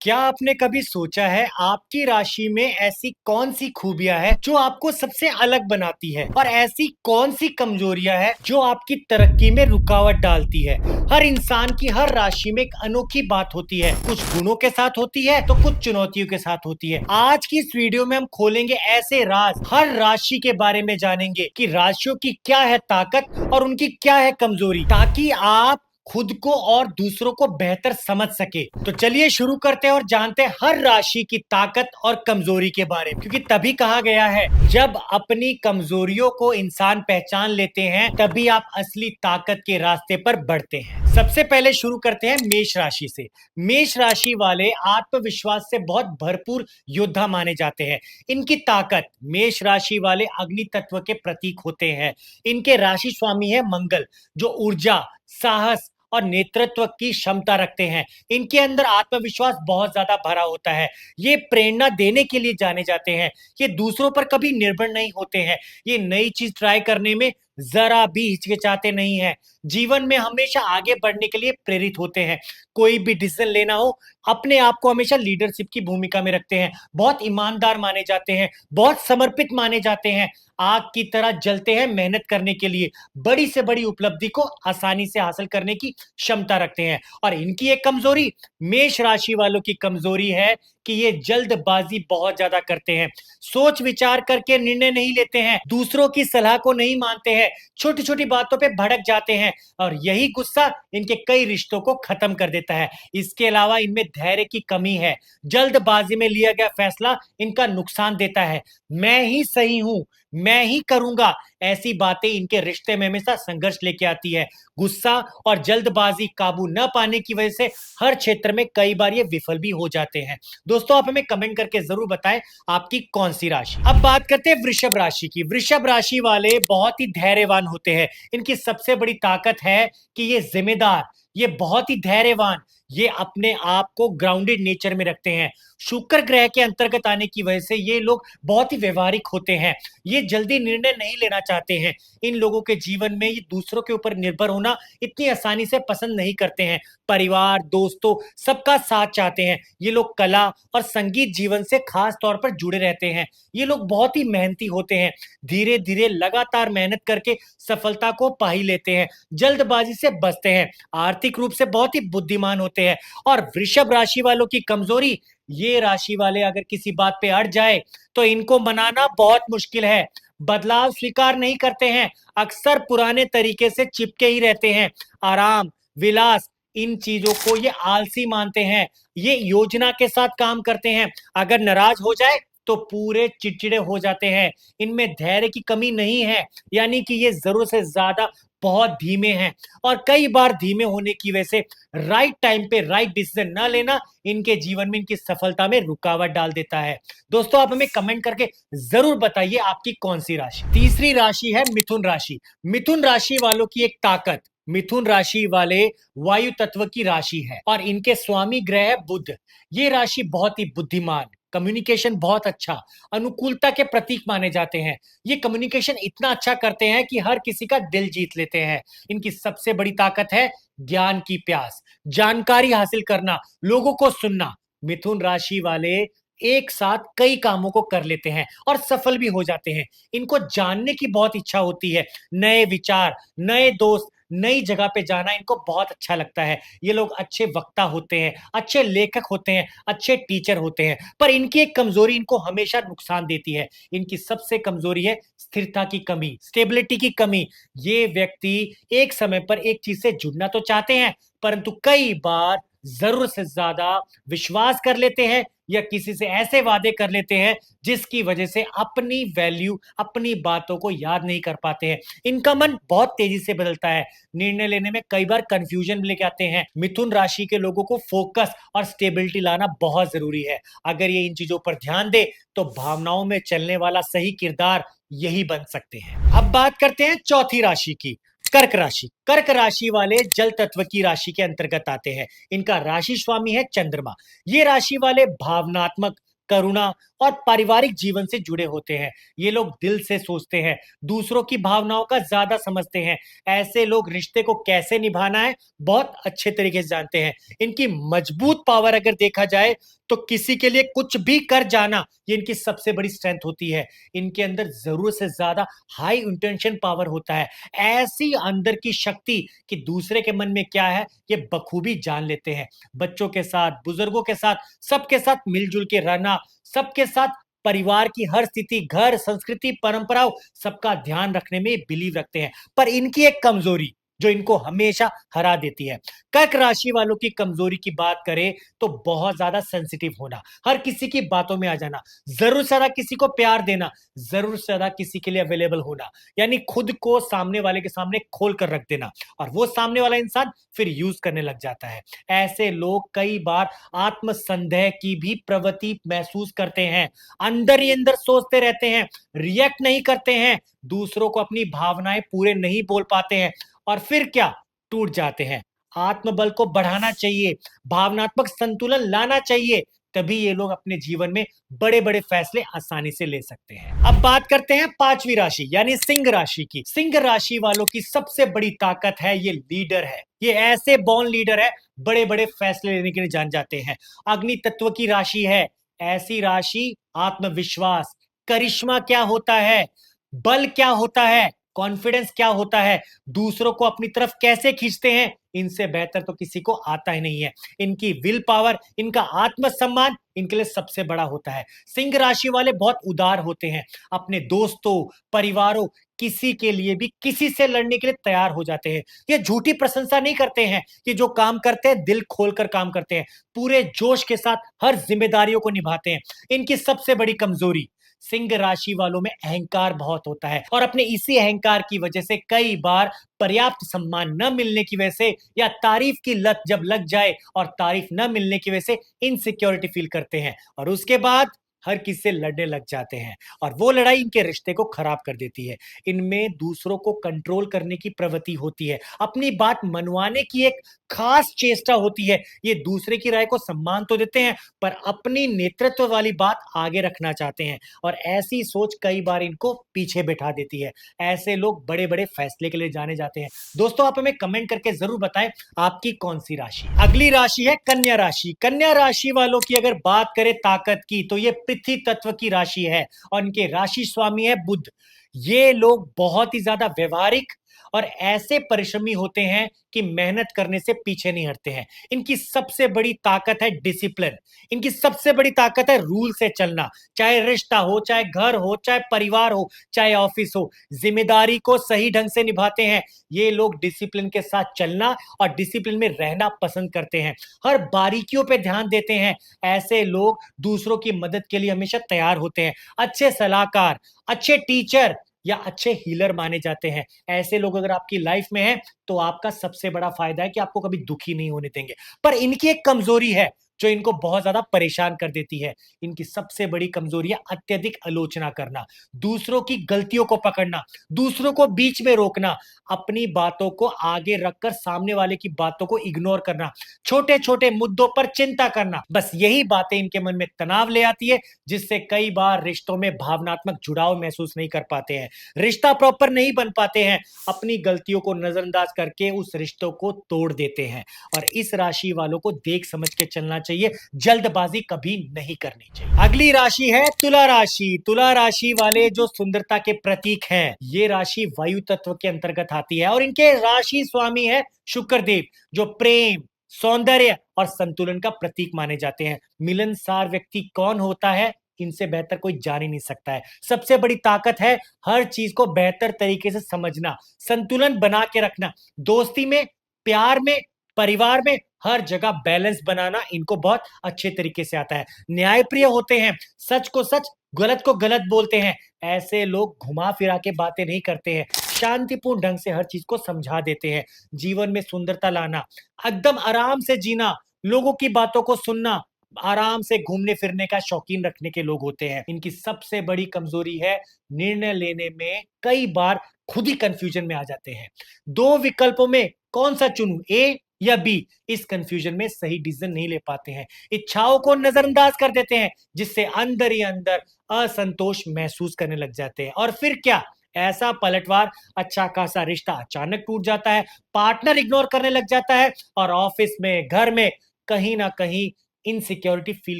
क्या आपने कभी सोचा है आपकी राशि में ऐसी कौन सी खूबियां हैं जो आपको सबसे अलग बनाती है और ऐसी कौन सी कमजोरियां हैं जो आपकी तरक्की में रुकावट डालती है। हर इंसान की हर राशि में एक अनोखी बात होती है, कुछ गुणों के साथ होती है तो कुछ चुनौतियों के साथ होती है। आज की इस वीडियो में हम खोलेंगे ऐसे राज, हर राशि के बारे में जानेंगे कि राशियों की क्या है ताकत और उनकी क्या है कमजोरी, ताकि आप खुद को और दूसरों को बेहतर समझ सके। तो चलिए शुरू करते हैं और जानते हैं हर राशि की ताकत और कमजोरी के बारे में, क्योंकि तभी कहा गया है जब अपनी कमजोरियों को इंसान पहचान लेते हैं तभी आप असली ताकत के रास्ते पर बढ़ते हैं। सबसे पहले शुरू करते हैं मेष राशि से। मेष राशि वाले आत्मविश्वास से बहुत भरपूर योद्धा माने जाते हैं। इनकी ताकत, मेष राशि वाले अग्नि तत्व के प्रतीक होते हैं। इनके राशि स्वामी है मंगल, जो ऊर्जा, साहस और नेतृत्व की क्षमता रखते हैं। इनके अंदर आत्मविश्वास बहुत ज्यादा भरा होता है। ये प्रेरणा देने के लिए जाने जाते हैं। ये दूसरों पर कभी निर्भर नहीं होते हैं। ये नई चीज ट्राई करने में जरा भी हिचकिचाते नहीं हैं। जीवन में हमेशा आगे बढ़ने के लिए प्रेरित होते हैं। कोई भी डिसीजन लेना हो, अपने आप को हमेशा लीडरशिप की भूमिका में रखते हैं। बहुत ईमानदार माने जाते हैं, बहुत समर्पित माने जाते हैं। आग की तरह जलते हैं मेहनत करने के लिए। बड़ी से बड़ी उपलब्धि को आसानी से हासिल करने की क्षमता रखते हैं। और इनकी एक कमजोरी, मेष राशि वालों की कमजोरी है कि ये जल्दबाजी बहुत ज्यादा करते हैं। सोच विचार करके निर्णय नहीं लेते हैं, दूसरों की सलाह को नहीं मानते हैं, छोटी छोटी बातों पे भड़क जाते हैं और यही गुस्सा इनके कई रिश्तों को खत्म कर देता है। इसके अलावा इनमें धैर्य की कमी है। जल्दबाजी में लिया गया फैसला इनका नुकसान देता है। मैं ही सही हूं, मैं ही करूंगा, ऐसी बातें इनके रिश्ते में हमेशा संघर्ष लेके आती है। गुस्सा और जल्दबाजी काबू न पाने की वजह से हर क्षेत्र में कई बार ये विफल भी हो जाते हैं। दोस्तों, आप हमें कमेंट करके जरूर बताएं आपकी कौन सी राशि। अब बात करते हैं वृषभ राशि की। वृषभ राशि वाले बहुत ही धैर्यवान होते हैं। इनकी सबसे बड़ी ताकत है कि ये जिम्मेदार, ये बहुत ही धैर्यवान, ये अपने आप को ग्राउंडेड नेचर में रखते हैं। शुक्र ग्रह के अंतर्गत आने की वजह से ये लोग बहुत ही व्यवहारिक होते हैं। ये जल्दी निर्णय नहीं लेना चाहते हैं। इन लोगों के जीवन में ये दूसरों के ऊपर निर्भर होना इतनी आसानी से पसंद नहीं करते हैं। परिवार, दोस्तों, सबका साथ चाहते हैं। ये लोग कला और संगीत जीवन से खास तौर पर जुड़े रहते हैं। ये लोग बहुत ही मेहनती होते हैं। धीरे धीरे लगातार मेहनत करके सफलता को पा ही लेते हैं। जल्दबाजी से बचते हैं। आर्थिक रूप से बहुत ही बुद्धिमान होते हैं। और वृषभ राशि वालों की कमजोरी, ये राशि वाले अगर किसी बात पे अड़ जाए तो इनको मनाना बहुत मुश्किल है। बदलाव स्वीकार नहीं करते हैं, अक्सर पुराने तरीके से चिपके ही रहते हैं। आराम, विलास, इन चीजों को ये आलसी मानते हैं। ये योजना के साथ काम करते हैं। अगर नाराज हो जाए तो पूरे चिड़चिड़े हो जाते हैं। इनमें धैर्य की कमी नहीं है, यानी कि ये जरूरत से ज्यादा बहुत धीमे हैं। और कई बार धीमे होने की वजह से राइट टाइम पे राइट डिसीजन ना लेना इनके जीवन में, इनकी सफलता में रुकावट डाल देता है। दोस्तों, आप हमें कमेंट करके जरूर बताइए आपकी कौन सी राशि। तीसरी राशि है मिथुन राशि। मिथुन राशि वालों की एक ताकत, मिथुन राशि वाले वायु तत्व की राशि है और इनके स्वामी ग्रह है बुध। ये राशि बहुत ही बुद्धिमान, कम्युनिकेशन बहुत अच्छा, अनुकूलता के प्रतीक माने जाते हैं। ये कम्युनिकेशन इतना अच्छा करते हैं कि हर किसी का दिल जीत लेते हैं। इनकी सबसे बड़ी ताकत है ज्ञान की प्यास, जानकारी हासिल करना, लोगों को सुनना। मिथुन राशि वाले एक साथ कई कामों को कर लेते हैं और सफल भी हो जाते हैं। इनको जानने की बहुत इच्छा होती है। नए विचार, नए दोस्त, नई जगह पे जाना इनको बहुत अच्छा लगता है। ये लोग अच्छे वक्ता होते हैं, अच्छे लेखक होते हैं, अच्छे टीचर होते हैं। पर इनकी एक कमजोरी इनको हमेशा नुकसान देती है। इनकी सबसे कमजोरी है स्थिरता की कमी, स्टेबिलिटी की कमी। ये व्यक्ति एक समय पर एक चीज से जुड़ना तो चाहते हैं, परंतु कई बार जरूरत से ज्यादा विश्वास कर लेते हैं या किसी से ऐसे वादे कर लेते हैं जिसकी वजह से अपनी वैल्यू, अपनी बातों को याद नहीं कर पाते हैं। इनका मन बहुत तेजी से बदलता है। निर्णय लेने में कई बार कंफ्यूजन लेके आते हैं। मिथुन राशि के लोगों को फोकस और स्टेबिलिटी लाना बहुत जरूरी है। अगर ये इन चीजों पर ध्यान दे तो भावनाओं में चलने वाला सही किरदार यही बन सकते हैं। अब बात करते हैं चौथी राशि की, कर्क राशि। कर्क राशि वाले जल तत्व की राशि के अंतर्गत आते हैं। इनका राशि स्वामी है चंद्रमा। ये राशि वाले भावनात्मक, करुणा और पारिवारिक जीवन से जुड़े होते हैं। ये लोग दिल से सोचते हैं, दूसरों की भावनाओं का ज्यादा समझते हैं। ऐसे लोग रिश्ते को कैसे निभाना है बहुत अच्छे तरीके से जानते हैं। इनकी मजबूत पावर अगर देखा जाए तो किसी के लिए कुछ भी कर जाना, ये इनकी सबसे बड़ी स्ट्रेंथ होती है। इनके अंदर जरूरत से ज्यादा हाई इंटेंशन पावर होता है। ऐसी अंदर की शक्ति कि दूसरे के मन में क्या है ये बखूबी जान लेते हैं। बच्चों के साथ, बुजुर्गों के साथ, सबके साथ मिलजुल के रहना, सबके साथ परिवार की हर स्थिति, घर, संस्कृति, परंपराओं, सबका ध्यान रखने में बिलीव रखते हैं। पर इनकी एक कमजोरी जो इनको हमेशा हरा देती है। कर्क राशि वालों की कमजोरी की बात करें तो बहुत ज्यादा सेंसिटिव होना, हर किसी की बातों में आ जाना, जरूर से ज्यादा किसी को प्यार देना, जरूर से ज्यादा किसी के लिए अवेलेबल होना, यानी खुद को सामने वाले के सामने खोल कर रख देना और वो सामने वाला इंसान फिर यूज करने लग जाता है। ऐसे लोग कई बार आत्मसंदेह की भी प्रवृत्ति महसूस करते हैं, अंदर ही अंदर सोचते रहते हैं, रिएक्ट नहीं करते हैं, दूसरों को अपनी भावनाएं पूरे नहीं बोल पाते हैं और फिर क्या, टूट जाते हैं। आत्मबल को बढ़ाना चाहिए, भावनात्मक संतुलन लाना चाहिए, तभी ये लोग अपने जीवन में बड़े बड़े फैसले आसानी से ले सकते हैं। अब बात करते हैं पांचवी राशि यानी सिंह राशि की। सिंह राशि वालों की सबसे बड़ी ताकत है ये लीडर है। ये ऐसे बॉर्न लीडर है, बड़े बड़े फैसले लेने के लिए जान जाते हैं। अग्नि तत्व की राशि है। ऐसी राशि आत्मविश्वास, करिश्मा क्या होता है, बल क्या होता है, कॉन्फिडेंस क्या होता है, दूसरों को अपनी तरफ कैसे खींचते हैं, इनसे बेहतर तो किसी को आता ही नहीं है। इनकी विल पावर, इनका आत्मसम्मान इनके लिए सबसे बड़ा होता है। सिंह राशि वाले बहुत उदार होते हैं, अपने दोस्तों, परिवारों, किसी के लिए भी किसी से लड़ने के लिए तैयार हो जाते हैं। ये झूठी प्रशंसा नहीं करते हैं, ये जो काम करते हैं दिल खोलकर काम करते हैं, पूरे जोश के साथ हर जिम्मेदारियों को निभाते हैं। इनकी सबसे बड़ी कमजोरी, सिंह राशि वालों में अहंकार बहुत होता है और अपने इसी अहंकार की वजह से कई बार पर्याप्त सम्मान न मिलने की वजह से या तारीफ की लत जब लग जाए और तारीफ न मिलने की वजह से इनसिक्योरिटी फील करते हैं और उसके बाद हर किसी से लड़ने लग जाते हैं और वो लड़ाई इनके रिश्ते को खराब कर देती है। इनमें दूसरों को कंट्रोल करने की प्रवृत्ति होती है, अपनी बात मनवाने की एक खास चेष्टा होती है। ये दूसरे की राय को सम्मान तो देते हैं पर अपनी नेतृत्व वाली बात आगे रखना चाहते हैं और ऐसी सोच कई बार इनको पीछे बैठा देती है। ऐसे लोग बड़े बड़े फैसले के लिए जाने जाते हैं। दोस्तों आप हमें कमेंट करके जरूर बताएं आपकी कौन सी राशि। अगली राशि है कन्या राशि। कन्या राशि वालों की अगर बात करें ताकत की तो ये पृथ्वी तत्व की राशि है और इनके राशि स्वामी है बुध। ये लोग बहुत ही ज्यादा व्यवहारिक और ऐसे परिश्रमी होते हैं कि मेहनत करने से पीछे नहीं हटते हैं। इनकी सबसे बड़ी ताकत है डिसिप्लिन, इनकी सबसे बड़ी ताकत है रूल से चलना, चाहे रिश्ता हो, चाहे घर हो, चाहे परिवार हो, चाहे ऑफिस हो, जिम्मेदारी को सही ढंग से निभाते हैं। ये लोग डिसिप्लिन के साथ चलना और डिसिप्लिन में रहना पसंद करते हैं, हर बारीकियों पे ध्यान देते हैं। ऐसे लोग दूसरों की मदद के लिए हमेशा तैयार होते हैं, अच्छे सलाहकार, अच्छे टीचर या अच्छे हीलर माने जाते हैं। ऐसे लोग अगर आपकी लाइफ में हैं तो आपका सबसे बड़ा फायदा है कि आपको कभी दुखी नहीं होने देंगे। पर इनकी एक कमजोरी है जो इनको बहुत ज्यादा परेशान कर देती है। इनकी सबसे बड़ी कमजोरी है अत्यधिक आलोचना करना, दूसरों की गलतियों को पकड़ना, दूसरों को बीच में रोकना, अपनी बातों को आगे रखकर सामने वाले की बातों को इग्नोर करना, छोटे छोटे मुद्दों पर चिंता करना। बस यही बातें इनके मन में तनाव ले आती है जिससे कई बार रिश्तों में भावनात्मक जुड़ाव महसूस नहीं कर पाते हैं, रिश्ता प्रॉपर नहीं बन पाते हैं, अपनी गलतियों को नजरअंदाज करके उस रिश्तों को तोड़ देते हैं। और इस राशि वालों को देख समझ के चलना चाहिए, जल्दबाजी कभी नहीं करनी चाहिए। अगली राशि है तुला राशि। तुला राशि वाले जो सुंदरता के प्रतीक हैं, ये राशि वायु तत्व के अंतर्गत आती है और इनके राशि स्वामी है शुक्र देव, जो प्रेम, सौंदर्य और संतुलन का प्रतीक माने जाते हैं। मिलनसार व्यक्ति कौन होता है इनसे बेहतर कोई जान ही नहीं सकता है। सबसे बड़ी ताकत है हर चीज को बेहतर तरीके से समझना, संतुलन बना के रखना, दोस्ती में, प्यार में, परिवार में, हर जगह बैलेंस बनाना इनको बहुत अच्छे तरीके से आता है। न्यायप्रिय होते हैं, सच को सच, गलत को गलत बोलते हैं। ऐसे लोग घुमा फिरा के बातें नहीं करते हैं, शांतिपूर्ण ढंग से हर चीज को समझा देते हैं। जीवन में सुंदरता लाना, एकदम आराम से जीना, लोगों की बातों को सुनना, आराम से घूमने फिरने का शौकीन रखने के लोग होते हैं। इनकी सबसे बड़ी कमजोरी है निर्णय लेने में कई बार खुद ही कंफ्यूजन में आ जाते हैं। दो विकल्पों में कौन सा चुनूं, ए या बी, इस कंफ्यूजन में सही डिसीजन नहीं ले पाते हैं, इच्छाओं को नजरअंदाज कर देते हैं, जिससे अंदर ही अंदर असंतोष महसूस करने लग जाते हैं। और फिर क्या, ऐसा पलटवार, अच्छा खासा रिश्ता अचानक टूट जाता है, पार्टनर इग्नोर करने लग जाता है, और ऑफिस में, घर में कहीं ना कहीं इनसिक्योरिटी फील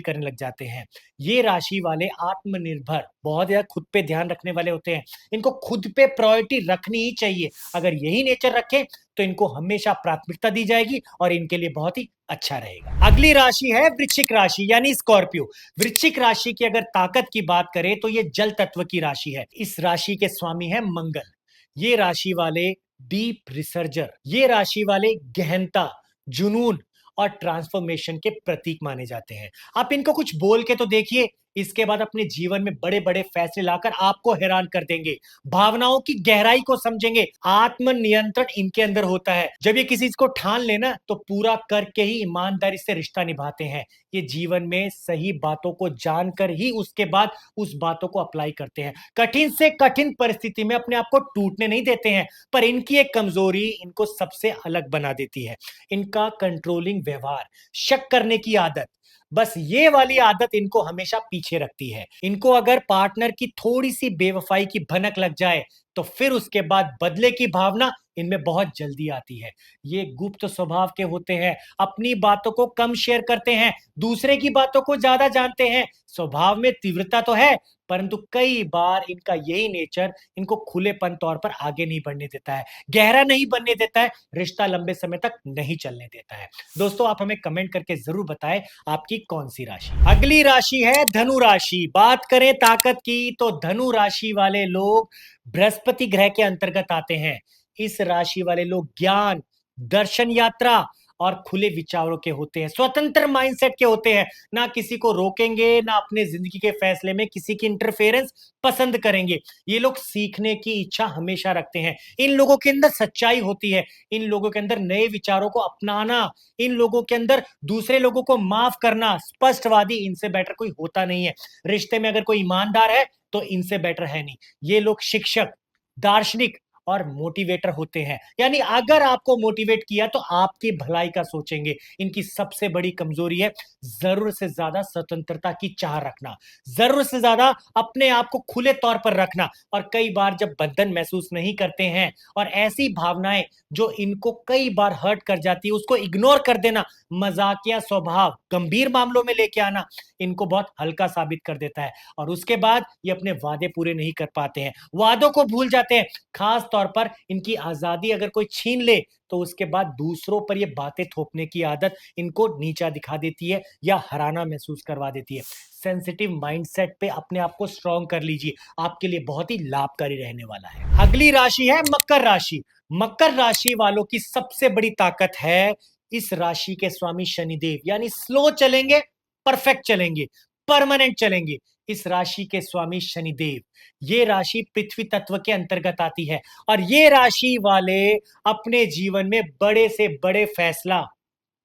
करने लग जाते हैं। ये राशि वाले आत्मनिर्भर, बहुत ज्यादा खुद पे ध्यान रखने वाले होते हैं। इनको खुद पे प्रायोरिटी रखनी ही चाहिए। अगर यही नेचर रखें तो इनको हमेशा प्राथमिकता दी जाएगी और इनके लिए बहुत ही अच्छा रहेगा। अगली राशि है वृश्चिक राशि यानी स्कॉर्पियो। वृश्चिक राशि की अगर ताकत की बात करें तो ये जल तत्व की राशि है। इस राशि के स्वामी है मंगल। ये राशि वाले डीप रिसर्चर, ये राशि वाले गहनता, जुनून और ट्रांसफॉर्मेशन के प्रतीक माने जाते हैं। आप इनको कुछ बोल के तो देखिए, इसके बाद अपने जीवन में बड़े बड़े फैसले लाकर आपको हैरान कर देंगे। भावनाओं की गहराई को समझेंगे, आत्मनियंत्रण इनके अंदर होता है। जब ये किसी चीज को ठान लेना तो पूरा करके ही ईमानदारी से रिश्ता निभाते हैं। ये जीवन में सही बातों को जानकर ही उसके बाद उस बातों को अप्लाई करते हैं। कठिन से कठिन परिस्थिति में अपने आप को टूटने नहीं देते हैं। पर इनकी एक कमजोरी इनको सबसे अलग बना देती है, इनका कंट्रोलिंग व्यवहार, शक करने की आदत। बस ये वाली आदत इनको हमेशा पीछे रखती है। इनको अगर पार्टनर की थोड़ी सी बेवफाई की भनक लग जाए तो फिर उसके बाद बदले की भावना इनमें बहुत जल्दी आती है। ये गुप्त स्वभाव के होते हैं, अपनी बातों को कम शेयर करते हैं, दूसरे की बातों को ज्यादा जानते हैं। स्वभाव में तीव्रता तो है, परंतु कई बार इनका यही नेचर इनको खुलेपन तौर पर आगे नहीं बढ़ने देता है, गहरा नहीं बनने देता है, रिश्ता लंबे समय तक नहीं चलने देता है। दोस्तों, आप हमें कमेंट करके जरूर बताएं आपकी कौन सी राशि। अगली राशि है धनु राशि। बात करें ताकत की तो धनु राशि वाले लोग बृहस्पति ग्रह के अंतर्गत आते हैं। इस राशि वाले लोग ज्ञान, दर्शन यात्रा और खुले विचारों के होते हैं, स्वतंत्र माइंडसेट के होते हैं। ना किसी को रोकेंगे, ना अपने जिंदगी के फैसले में किसी की इंटरफेरेंस पसंद करेंगे। ये लोग सीखने की इच्छा हमेशा रखते हैं। इन लोगों के अंदर सच्चाई होती है, इन लोगों के अंदर नए विचारों को अपनाना, इन लोगों के अंदर दूसरे लोगों को माफ करना, स्पष्टवादी, इनसे बेटर कोई होता नहीं है। रिश्ते में अगर कोई ईमानदार है तो इनसे बेटर है नहीं। ये लोग शिक्षक, दार्शनिक और मोटिवेटर होते हैं। यानी अगर आपको मोटिवेट किया तो आपकी भलाई का सोचेंगे। इनकी सबसे बड़ी कमजोरी है जरूरत से ज्यादा स्वतंत्रता की चाह रखना, जरूरत से ज्यादा अपने आप को खुले तौर पर रखना। और कई बार जब बंधन महसूस नहीं करते हैं और ऐसी भावनाएं जो इनको कई बार हर्ट कर जाती है उसको इग्नोर कर देना, मजाकिया स्वभाव, गंभीर मामलों में लेके आना इनको बहुत हल्का साबित कर देता है। और उसके बाद ये अपने वादे पूरे नहीं कर पाते हैं, वादों को भूल जाते हैं। खास तौर पर इनकी आजादी अगर कोई छीन ले तो उसके बाद दूसरों पर ये बातें थोपने की आदत इनको नीचा दिखा देती है या हराना महसूस करवा देती है। सेंसिटिव माइंडसेट पे अपने आप को स्ट्रॉन्ग कर लीजिए, आपके लिए बहुत ही लाभकारी रहने वाला है। अगली राशि है मकर राशि। मकर राशि वालों की सबसे बड़ी ताकत है इस राशि के स्वामी शनिदेव। यानी स्लो चलेंगे, परफेक्ट चलेंगे, परमानेंट चलेंगे। इस राशि के स्वामी शनिदेव, ये राशि पृथ्वी तत्व के अंतर्गत आती है और ये राशि वाले अपने जीवन में बड़े से बड़े फैसला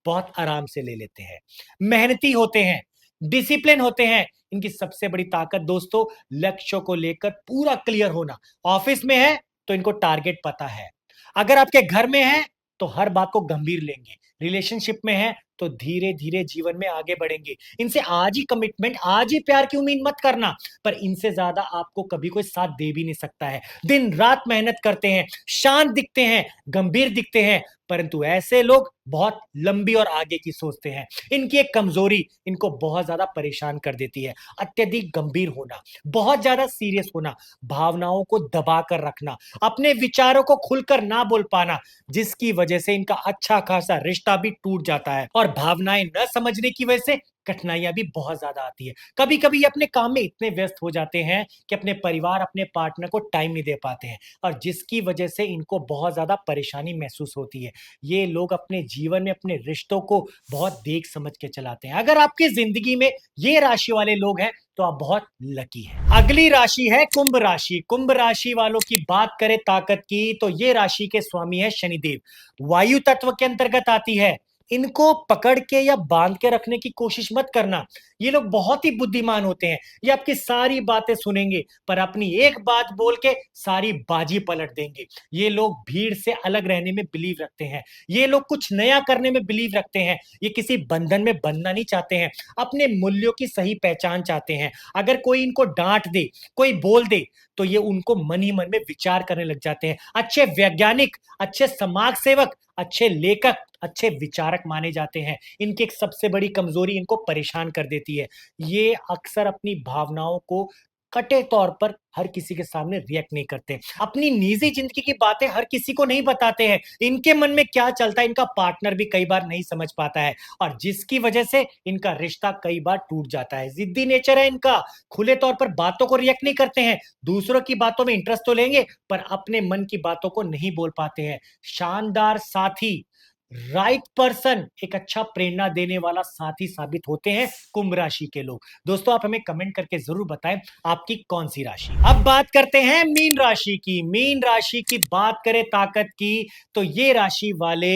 बहुत आराम से ले लेते हैं, मेहनती होते हैं, डिसिप्लिन होते हैं। इनकी सबसे बड़ी ताकत दोस्तों लक्ष्यों को लेकर पूरा क्लियर होना। ऑफिस में है तो इनको टारगेट पता है, अगर आपके घर में है तो हर बात को गंभीर लेंगे, रिलेशनशिप में है तो धीरे धीरे जीवन में आगे बढ़ेंगे। इनसे आज ही कमिटमेंट, आज ही प्यार की उम्मीद मत करना, पर इनसे ज्यादा आपको कभी कोई साथ दे भी नहीं सकता है। दिन रात मेहनत करते हैं, शांत दिखते हैं, गंभीर दिखते हैं, परंतु ऐसे लोग बहुत लंबी और आगे की सोचते हैं। इनकी एक कमजोरी इनको बहुत ज्यादा परेशान कर देती है, अत्यधिक गंभीर होना, बहुत ज्यादा सीरियस होना, भावनाओं को दबा कर रखना, अपने विचारों को खुलकर ना बोल पाना, जिसकी वजह से इनका अच्छा खासा रिश्ता भी टूट जाता है। और भावनाएं न समझने की वजह से कठिनाइयां भी बहुत ज्यादा आती है। कभी कभी ये अपने काम में इतने व्यस्त हो जाते हैं कि अपने परिवार, अपने पार्टनर को टाइम नहीं दे पाते हैं और जिसकी वजह से इनको बहुत ज्यादा परेशानी महसूस होती है। ये लोग अपने जीवन में अपने रिश्तों को बहुत देख समझ के चलाते हैं। अगर आपकी जिंदगी में ये राशि वाले लोग हैं तो आप बहुत लकी हैं। अगली राशि है कुंभ राशि। कुंभ राशि वालों की बात करें ताकत की तो ये राशि के स्वामी है शनिदेव, वायु तत्व के अंतर्गत आती है। इनको पकड़ के या बांध के रखने की कोशिश मत करना। ये लोग बहुत ही बुद्धिमान होते हैं। ये आपकी सारी बातें सुनेंगे, पर अपनी एक बात बोल के सारी बाजी पलट देंगे। ये लोग भीड़ से अलग रहने में बिलीव रखते हैं। ये लोग कुछ नया करने में बिलीव रखते हैं। ये किसी बंधन में बंधना नहीं चाहते हैं। अपने मूल्यों की सही पहचान चाहते हैं। अगर कोई इनको डांट दे, कोई बोल दे, तो ये उनको मन ही मन में विचार करने लग जाते हैं। अच्छे वैज्ञानिक, अच्छे समाज सेवक, अच्छे लेखक, अच्छे विचारक माने जाते हैं। इनकी एक सबसे बड़ी कमजोरी इनको परेशान कर देती है। ये अक्सर अपनी भावनाओं को कटे तौर पर हर किसी के सामने रिएक्ट नहीं करते। अपनी निजी जिंदगी की बातें हर किसी को नहीं बताते हैं। इनके मन में क्या चलता है इनका पार्टनर भी कई बार नहीं समझ पाता है, और जिसकी वजह से इनका रिश्ता कई बार टूट जाता है। जिद्दी नेचर है इनका। खुले तौर पर बातों को रिएक्ट नहीं करते हैं। दूसरों की बातों में इंटरेस्ट तो लेंगे, पर अपने मन की बातों को नहीं बोल पाते हैं। शानदार साथी, राइट पर्सन, एक अच्छा प्रेरणा देने वाला साथी साबित होते हैं कुंभ राशि के लोग। दोस्तों, आप हमें कमेंट करके जरूर बताएं आपकी कौन सी राशि। अब बात करते हैं मीन राशि की। मीन राशि की बात करें ताकत की, तो ये राशि वाले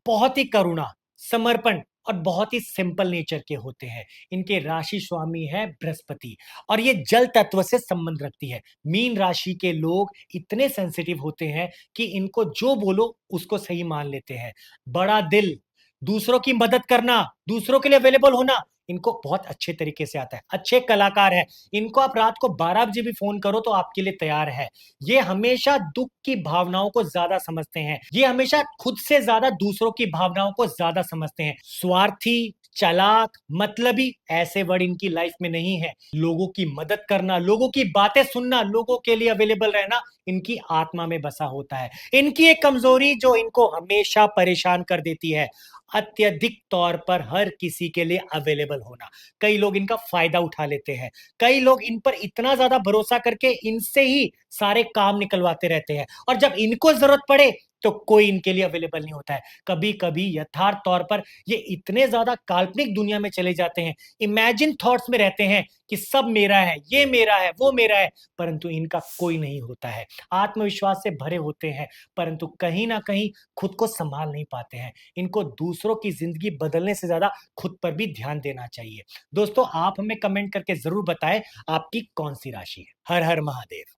बहुत ही करुणा, समर्पण और बहुत ही सिंपल नेचर के होते हैं। इनके राशि स्वामी है बृहस्पति, और ये जल तत्व से संबंध रखती है। मीन राशि के लोग इतने सेंसिटिव होते हैं कि इनको जो बोलो उसको सही मान लेते हैं। बड़ा दिल, दूसरों की मदद करना, दूसरों के लिए अवेलेबल होना इनको बहुत अच्छे तरीके से आता है। अच्छे कलाकार है। इनको आप रात को 12 बजे भी फोन करो तो आपके लिए तैयार है। ये हमेशा दुख की भावनाओं को ज्यादा समझते हैं। ये हमेशा खुद से ज्यादा दूसरों की भावनाओं को ज्यादा समझते हैं। स्वार्थी, चालाक, मतलबी ऐसे वर्ड इनकी लाइफ में नहीं है। लोगों की मदद करना, लोगों की बातें सुनना, लोगों के लिए अवेलेबल रहना इनकी आत्मा में बसा होता है। इनकी एक कमजोरी जो इनको हमेशा परेशान कर देती है, अत्यधिक तौर पर हर किसी के लिए अवेलेबल होना। कई लोग इनका फायदा उठा लेते हैं। कई लोग इन पर इतना ज्यादा भरोसा करके इनसे ही सारे काम निकलवाते रहते हैं, और जब इनको जरूरत पड़े तो कोई इनके लिए अवेलेबल नहीं होता है। कभी कभी यथार्थ तौर पर ये इतने ज्यादा काल्पनिक दुनिया में चले जाते हैं, इमेजिन थॉट्स में रहते हैं कि सब मेरा है, ये मेरा है, वो मेरा है, परंतु इनका कोई नहीं होता है। आत्मविश्वास से भरे होते हैं, परंतु कहीं ना कहीं खुद को संभाल नहीं पाते हैं। इनको दूसरों की जिंदगी बदलने से ज्यादा खुद पर भी ध्यान देना चाहिए। दोस्तों, आप हमें कमेंट करके जरूर बताएं आपकी कौन सी राशि है। हर हर महादेव।